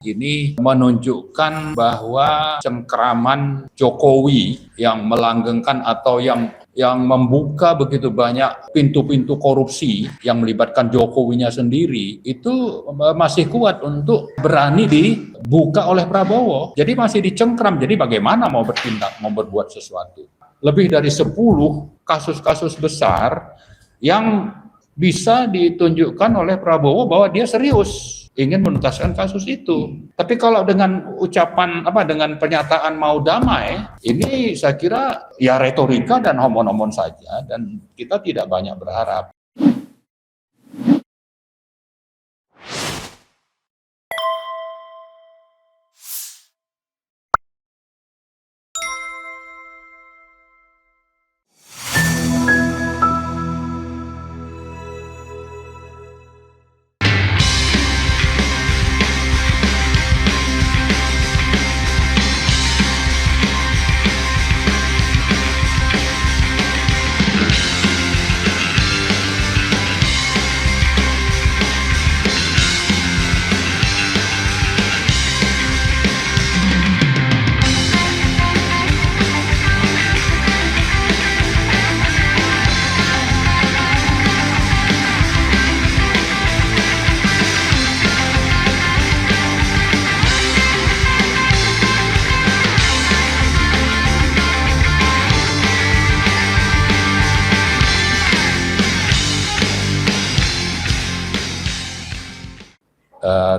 Ini menunjukkan bahwa cengkeraman Jokowi yang melanggengkan atau yang membuka begitu banyak pintu-pintu korupsi yang melibatkan Jokowinya sendiri itu masih kuat untuk berani dibuka oleh Prabowo. Jadi masih dicengkram. Jadi bagaimana mau bertindak, mau berbuat sesuatu? Lebih dari 10 kasus-kasus besar yang bisa ditunjukkan oleh Prabowo bahwa dia serius ingin menuntaskan kasus itu. Tapi kalau dengan ucapan dengan pernyataan mau damai, ini saya kira ya retorika dan omon-omon saja, dan kita tidak banyak berharap.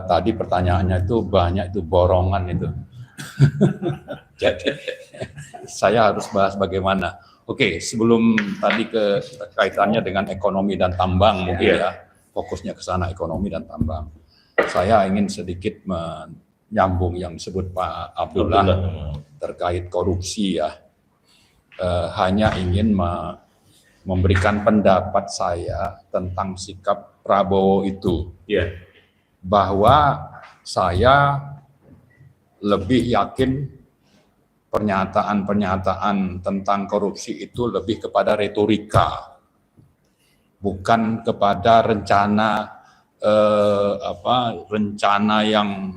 Tadi pertanyaannya itu banyak, itu borongan itu. Jadi saya harus bahas bagaimana. Oke, sebelum tadi kaitannya dengan ekonomi dan tambang mungkin ya, fokusnya ke sana, ekonomi dan tambang. Saya ingin sedikit menyambung yang disebut Pak Abdullah terkait korupsi ya. Hanya ingin memberikan pendapat saya tentang sikap Prabowo itu. Bahwa saya lebih yakin pernyataan-pernyataan tentang korupsi itu lebih kepada retorika, bukan kepada rencana yang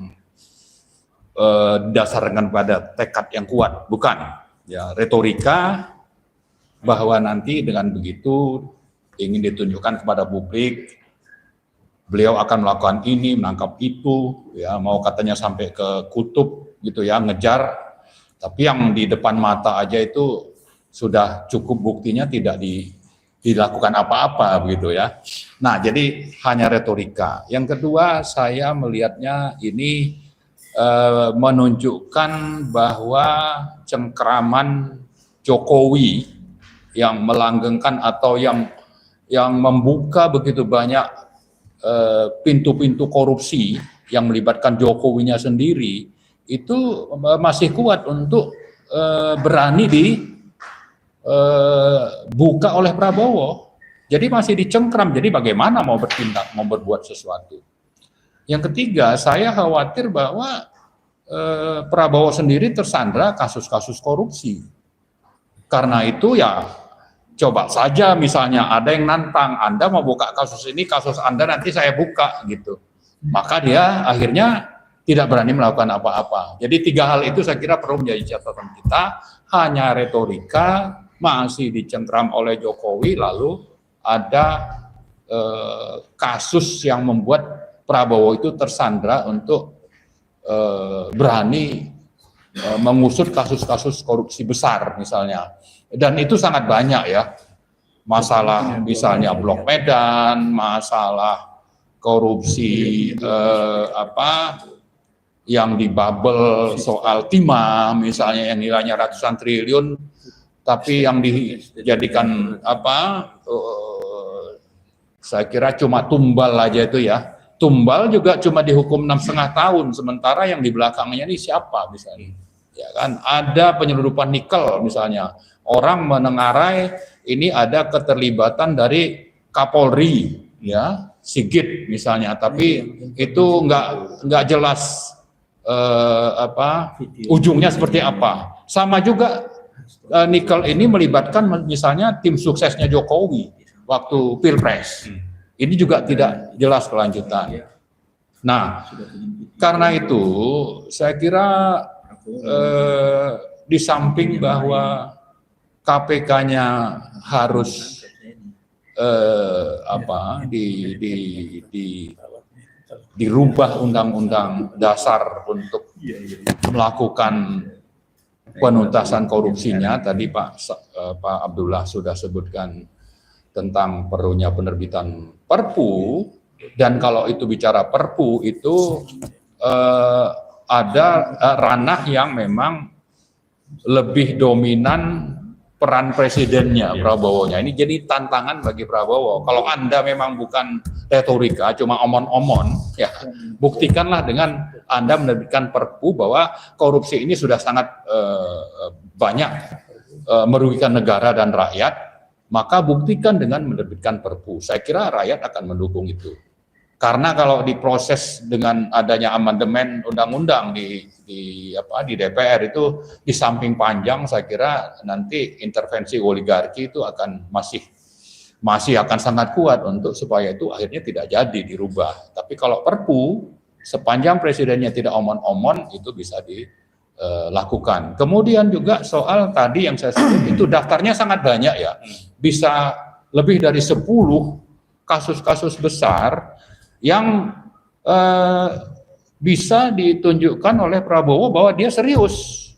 didasarkan pada tekad yang kuat, bukan. Ya, retorika bahwa nanti dengan begitu ingin ditunjukkan kepada publik beliau akan melakukan ini, menangkap itu, ya mau katanya sampai ke kutub gitu ya, ngejar. Tapi yang di depan mata aja itu sudah cukup buktinya tidak dilakukan apa-apa begitu ya. Nah, jadi hanya retorika. Yang kedua, saya melihatnya ini menunjukkan bahwa cengkeraman Jokowi yang melanggengkan atau yang membuka begitu banyak pintu-pintu korupsi yang melibatkan Jokowinya sendiri itu masih kuat untuk berani dibuka oleh Prabowo. Jadi masih dicengkram. Jadi bagaimana mau bertindak, mau berbuat sesuatu? Yang ketiga, saya khawatir bahwa Prabowo sendiri tersandra kasus-kasus korupsi. Karena itu ya coba saja misalnya ada yang nantang, Anda mau buka kasus ini, kasus Anda nanti saya buka gitu. Maka dia akhirnya tidak berani melakukan apa-apa. Jadi 3 hal itu saya kira perlu menjadi catatan kita. Hanya retorika, masih dicengkram oleh Jokowi, lalu ada kasus yang membuat Prabowo itu tersandra untuk berani mengusut kasus-kasus korupsi besar misalnya. Dan itu sangat banyak ya, masalah misalnya Blok Medan, masalah korupsi yang dibabel soal timah misalnya yang nilainya ratusan triliun, tapi yang dijadikan saya kira cuma tumbal aja itu ya. Tumbal juga cuma dihukum 6,5 tahun, sementara yang di belakangnya ini siapa misalnya. Ya kan, ada penyeludupan nikel misalnya. Orang menengarai ini ada keterlibatan dari Kapolri, ya Sigit misalnya, tapi itu nggak jelas ujungnya seperti apa. Sama juga nikel ini melibatkan misalnya tim suksesnya Jokowi waktu Pilpres. Ini juga tidak jelas kelanjutan. Nah, karena itu saya kira di samping bahwa KPK-nya harus dirubah undang-undang dasar untuk melakukan penuntasan korupsinya. Tadi Pak Abdullah sudah sebutkan tentang perlunya penerbitan Perpu, dan kalau itu bicara Perpu itu ada ranah yang memang lebih dominan peran presidennya, Prabowo-nya. Ini jadi tantangan bagi Prabowo. Kalau Anda memang bukan retorika, cuma omon-omon, ya buktikanlah dengan Anda menerbitkan Perpu bahwa korupsi ini sudah sangat banyak merugikan negara dan rakyat, maka buktikan dengan menerbitkan Perpu. Saya kira rakyat akan mendukung itu. Karena kalau diproses dengan adanya amandemen undang-undang di DPR itu di samping panjang, saya kira nanti intervensi oligarki itu akan masih akan sangat kuat untuk supaya itu akhirnya tidak jadi dirubah. Tapi kalau Perpu sepanjang presidennya tidak omon-omon itu bisa dilakukan. Kemudian juga soal tadi yang saya sebut itu daftarnya sangat banyak ya. Bisa lebih dari 10 kasus-kasus besar yang bisa ditunjukkan oleh Prabowo bahwa dia serius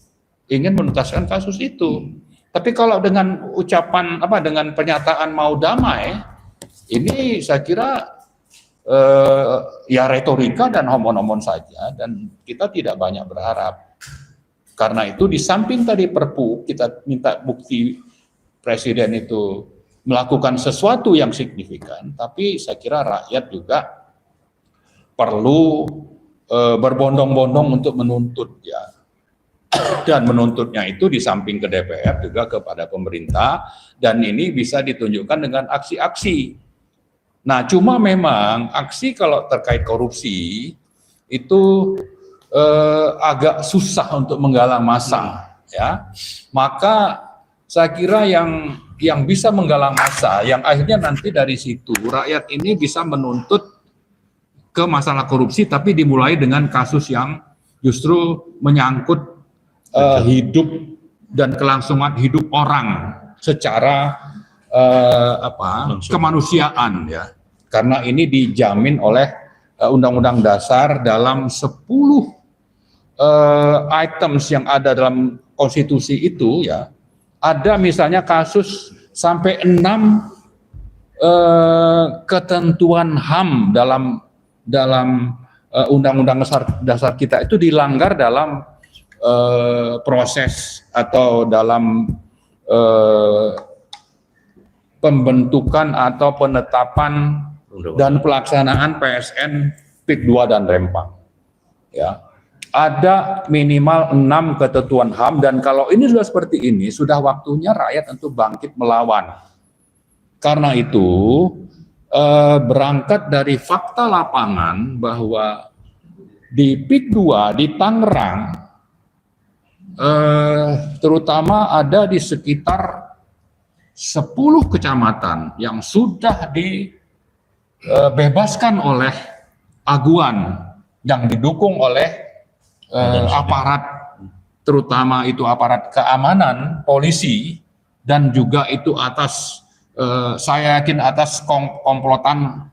ingin menuntaskan kasus itu. Tapi kalau dengan ucapan dengan pernyataan mau damai, ini saya kira ya retorika dan omon-omon saja, dan kita tidak banyak berharap. Karena itu di samping tadi Perpu kita minta bukti presiden itu melakukan sesuatu yang signifikan, tapi saya kira rakyat juga perlu berbondong-bondong untuk menuntut ya, dan menuntutnya itu di samping ke DPR juga kepada pemerintah, dan ini bisa ditunjukkan dengan aksi-aksi. Nah, cuma memang aksi kalau terkait korupsi itu agak susah untuk menggalang massa ya. Maka saya kira yang bisa menggalang massa, yang akhirnya nanti dari situ rakyat ini bisa menuntut ke masalah korupsi, tapi dimulai dengan kasus yang justru menyangkut hidup dan kelangsungan hidup orang secara kemanusiaan ya. Karena ini dijamin oleh Undang-Undang Dasar dalam 10 items yang ada dalam konstitusi itu ya. Ada misalnya kasus sampai 6 ketentuan HAM dalam Undang-Undang dasar kita itu dilanggar dalam proses atau dalam pembentukan atau penetapan dan pelaksanaan PSN PIK 2 dan Rempang. Ya. Ada minimal 6 ketentuan HAM, dan kalau ini sudah seperti ini, sudah waktunya rakyat untuk bangkit melawan. Karena itu berangkat dari fakta lapangan bahwa di PIK 2 di Tangerang terutama ada di sekitar 10 kecamatan yang sudah dibebaskan oleh aguan yang didukung oleh aparat, terutama itu aparat keamanan, polisi, dan juga itu atas saya yakin atas komplotan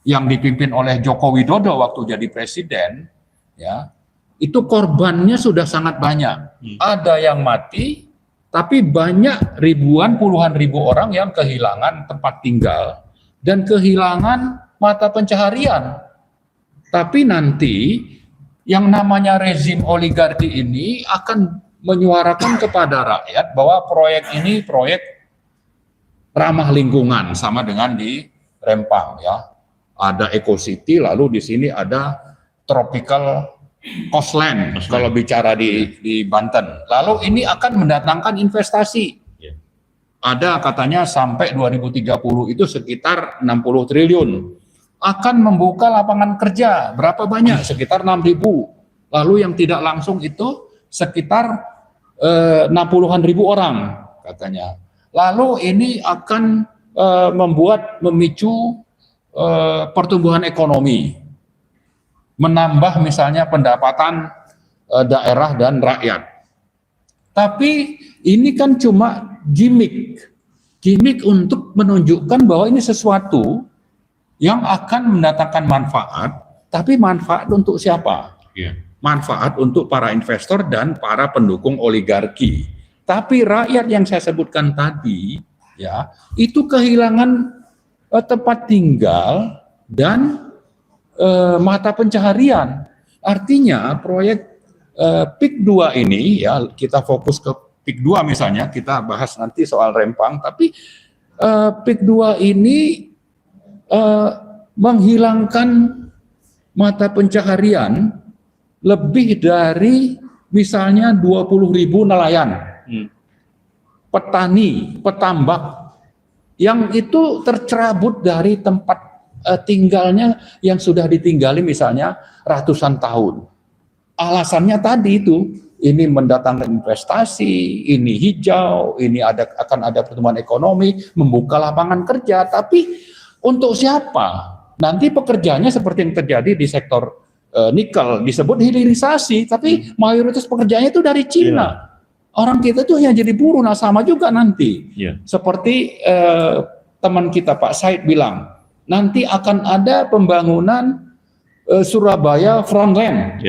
yang dipimpin oleh Joko Widodo waktu jadi presiden, ya, itu korbannya sudah sangat banyak. Ada yang mati, tapi banyak ribuan, puluhan ribu orang yang kehilangan tempat tinggal dan kehilangan mata pencaharian. Tapi nanti yang namanya rezim oligarki ini akan menyuarakan kepada rakyat bahwa proyek ini proyek ramah lingkungan, sama dengan di Rempang ya. Ada Eco City, lalu di sini ada Tropical Coastland kalau bicara di Banten. Lalu ini akan mendatangkan investasi. Ada katanya sampai 2030 itu sekitar 60 triliun. Akan membuka lapangan kerja berapa banyak? Sekitar 6.000. Lalu yang tidak langsung itu sekitar 60-an ribu orang katanya. Lalu ini akan memicu pertumbuhan ekonomi menambah misalnya pendapatan daerah dan rakyat. Tapi ini kan cuma gimmick untuk menunjukkan bahwa ini sesuatu yang akan mendatangkan manfaat, tapi manfaat untuk siapa? Manfaat untuk para investor dan para pendukung oligarki. Tapi rakyat yang saya sebutkan tadi, ya, itu kehilangan tempat tinggal dan mata pencaharian. Artinya proyek PIK 2 ini, ya, kita fokus ke PIK 2 misalnya, kita bahas nanti soal Rempang, tapi PIK 2 ini menghilangkan mata pencaharian lebih dari misalnya 20.000 nelayan, petani, petambak, yang itu tercerabut dari tempat tinggalnya yang sudah ditinggali misalnya ratusan tahun. Alasannya tadi itu, ini mendatangkan investasi, ini hijau, ini akan ada pertumbuhan ekonomi, membuka lapangan kerja, tapi untuk siapa? Nanti pekerjaannya seperti yang terjadi di sektor nikel, disebut hilirisasi, tapi mayoritas pekerjaannya itu dari Cina. Orang kita itu hanya jadi buruh, nah sama juga nanti. Seperti teman kita Pak Said bilang, nanti akan ada pembangunan Surabaya Frontline.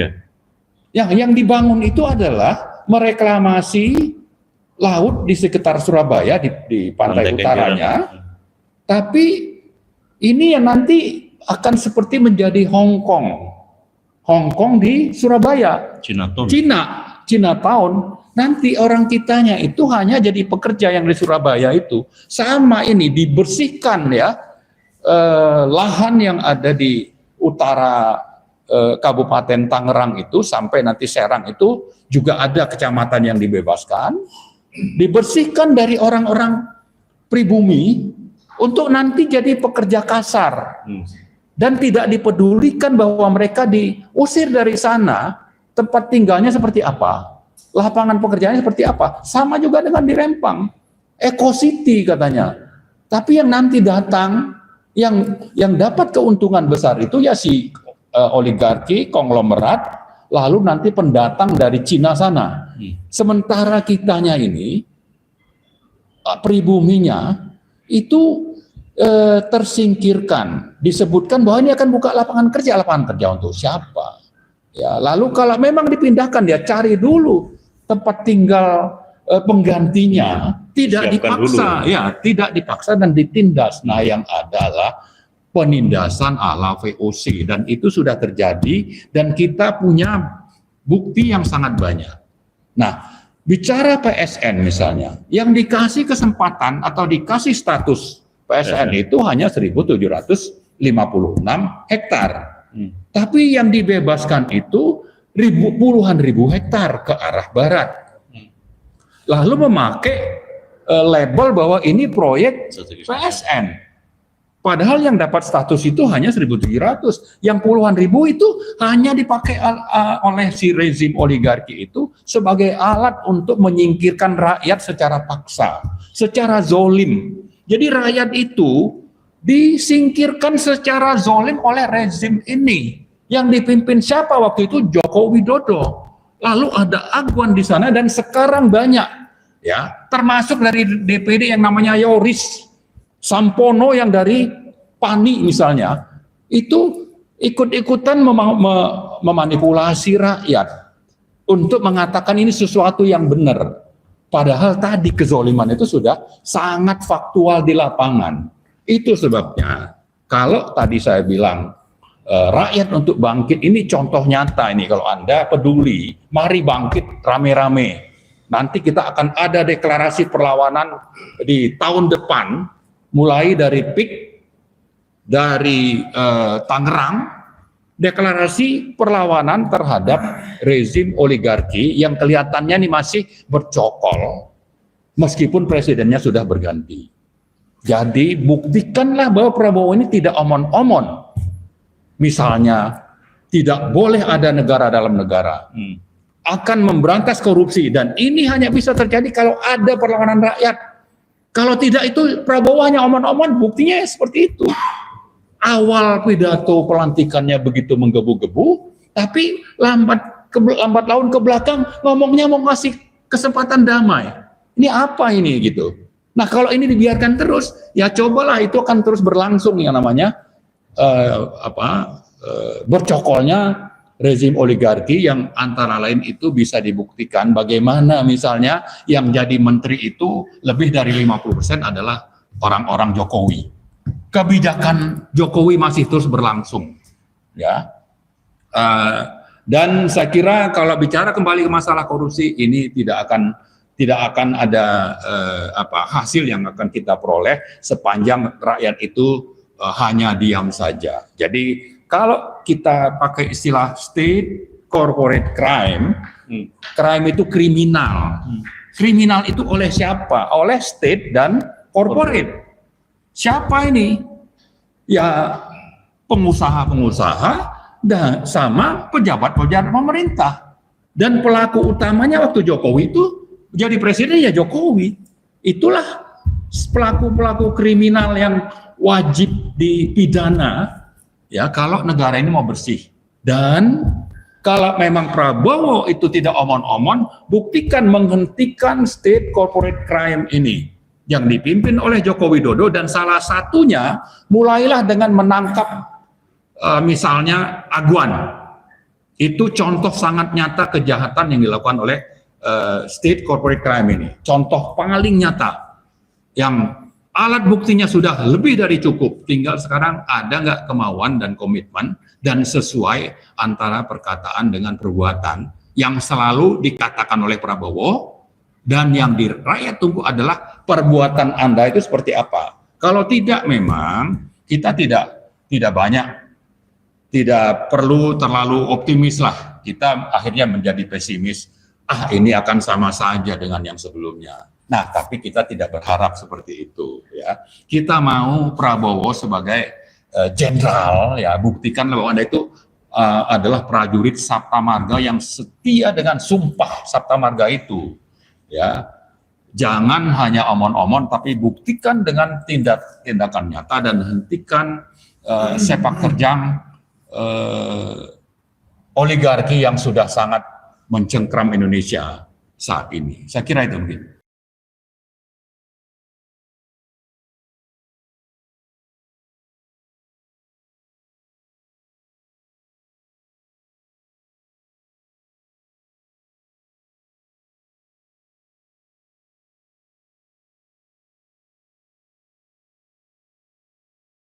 Yang dibangun itu adalah mereklamasi laut di sekitar Surabaya, di pantai utaranya. Tapi ini yang nanti akan seperti menjadi Hong Kong di Surabaya. Chinatown. Nanti orang kitanya itu hanya jadi pekerja yang di Surabaya itu. Sama ini dibersihkan, ya, lahan yang ada di utara Kabupaten Tangerang itu sampai nanti Serang itu juga ada kecamatan yang dibebaskan, dibersihkan dari orang-orang pribumi untuk nanti jadi pekerja kasar, dan tidak dipedulikan bahwa mereka diusir dari sana, tempat tinggalnya seperti apa, lapangan pekerjaannya seperti apa. Sama juga dengan di Rempang, Eco City katanya. Tapi yang nanti datang, yang dapat keuntungan besar itu ya si oligarki, konglomerat, lalu nanti pendatang dari Cina sana. Sementara kitanya ini, pribuminya itu tersingkirkan. Disebutkan bahwa ini akan buka lapangan kerja untuk siapa? Ya, lalu kalau memang dipindahkan, ya cari dulu tempat tinggal penggantinya, tidak dipaksa, tidak dipaksa dan ditindas. Nah, yang adalah penindasan ala VOC, dan itu sudah terjadi dan kita punya bukti yang sangat banyak. Nah, bicara PSN misalnya, yang dikasih kesempatan atau dikasih status PSN itu hanya 1.756 hektar. Tapi yang dibebaskan itu puluhan ribu hektar ke arah barat. Lalu memakai label bahwa ini proyek PSN. Padahal yang dapat status itu hanya 1.700, yang puluhan ribu itu hanya dipakai oleh si rezim oligarki itu sebagai alat untuk menyingkirkan rakyat secara paksa, secara zolim. Jadi rakyat itu disingkirkan secara zolim oleh rezim ini. Yang dipimpin siapa waktu itu? Joko Widodo. Lalu ada Agwan di sana dan sekarang banyak, ya, termasuk dari DPD yang namanya Yoris Sampono yang dari PANI misalnya, itu ikut-ikutan memanipulasi rakyat untuk mengatakan ini sesuatu yang benar. Padahal tadi kezoliman itu sudah sangat faktual di lapangan. Itu sebabnya kalau tadi saya bilang rakyat untuk bangkit, ini contoh nyata ini. Kalau Anda peduli, mari bangkit rame-rame. Nanti kita akan ada deklarasi perlawanan di tahun depan, mulai dari PIK, dari Tangerang, deklarasi perlawanan terhadap rezim oligarki yang kelihatannya ini masih bercokol, meskipun presidennya sudah berganti. Jadi buktikanlah bahwa Prabowo ini tidak omon-omon. Misalnya, tidak boleh ada negara dalam negara. Akan memberantas korupsi, dan ini hanya bisa terjadi kalau ada perlawanan rakyat. Kalau tidak itu Prabowo hanya omon-omon, buktinya seperti itu. awal pidato pelantikannya begitu menggebu-gebu, tapi lambat laun ke belakang ngomongnya mau ngasih kesempatan damai. Ini apa ini gitu? Nah kalau ini dibiarkan terus, ya cobalah itu akan terus berlangsung yang namanya bercokolnya rezim oligarki yang antara lain itu bisa dibuktikan bagaimana misalnya yang jadi menteri itu lebih dari 50% adalah orang-orang Jokowi. Kebijakan Jokowi masih terus berlangsung, ya. Dan saya kira kalau bicara kembali ke masalah korupsi ini tidak akan ada hasil yang akan kita peroleh sepanjang rakyat itu hanya diam saja. Jadi kalau kita pakai istilah state corporate crime, crime itu kriminal. Kriminal itu oleh siapa? Oleh state dan corporate. Siapa ini? Ya pengusaha-pengusaha dan sama pejabat-pejabat pemerintah. Dan pelaku utamanya waktu Jokowi itu jadi presiden ya Jokowi. Itulah pelaku-pelaku kriminal yang wajib dipidana ya kalau negara ini mau bersih. Dan kalau memang Prabowo itu tidak omon-omon, buktikan menghentikan state corporate crime ini yang dipimpin oleh Joko Widodo, dan salah satunya mulailah dengan menangkap misalnya Aguan. Itu contoh sangat nyata kejahatan yang dilakukan oleh state corporate crime ini. Contoh paling nyata yang alat buktinya sudah lebih dari cukup, tinggal sekarang ada nggak kemauan dan komitmen dan sesuai antara perkataan dengan perbuatan yang selalu dikatakan oleh Prabowo, dan yang di rakyat tunggu adalah perbuatan Anda itu seperti apa. Kalau tidak, memang kita tidak perlu terlalu optimis lah. Kita akhirnya menjadi pesimis. Ini akan sama saja dengan yang sebelumnya. Nah, tapi kita tidak berharap seperti itu, ya. Kita mau Prabowo sebagai jenderal, ya, buktikan bahwa Anda itu adalah prajurit Sabta Marga yang setia dengan sumpah Sabta Marga itu, ya. Jangan hanya omon-omon, tapi buktikan dengan tindakan nyata dan hentikan sepak terjang oligarki yang sudah sangat mencengkram Indonesia saat ini. Saya kira itu mungkin.